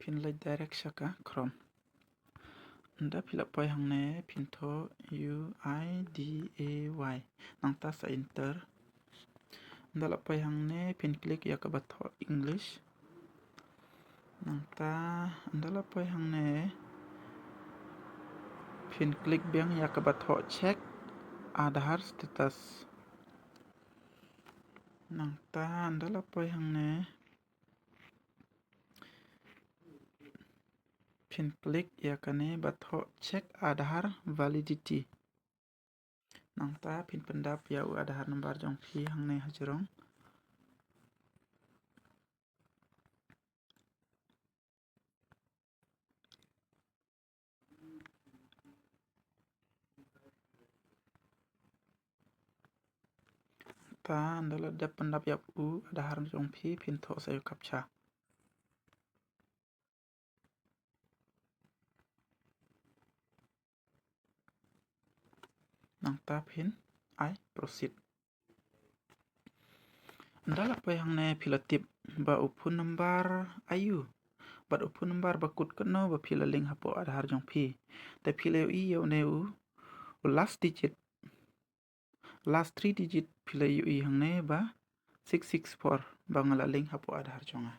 phin lai direct saka krom anda fill up hang ne phin tho UIDAY nang ta sa enter anda la hang ne phin click ya ka batho English nang ta anda la hang ne phin click beng ya ka batho check Aadhar status nang ta anda la hang ne phin click ya kane batho check Aadhar validity nang ta phin pendap ya Aadhar number jong phi hang ne hajrong ta andala dap pendap ya Aadhar jong phi phin tho sayo captcha nang ta phin I proceed andala hang ne philatip ba upun number ayu bat upun number ba kut kno ba phila link hapoh Aadhar jong phi te phila i yo ne last 3 digit phila i hang ne ba 664 ba ngala link hapoh Aadhar jonga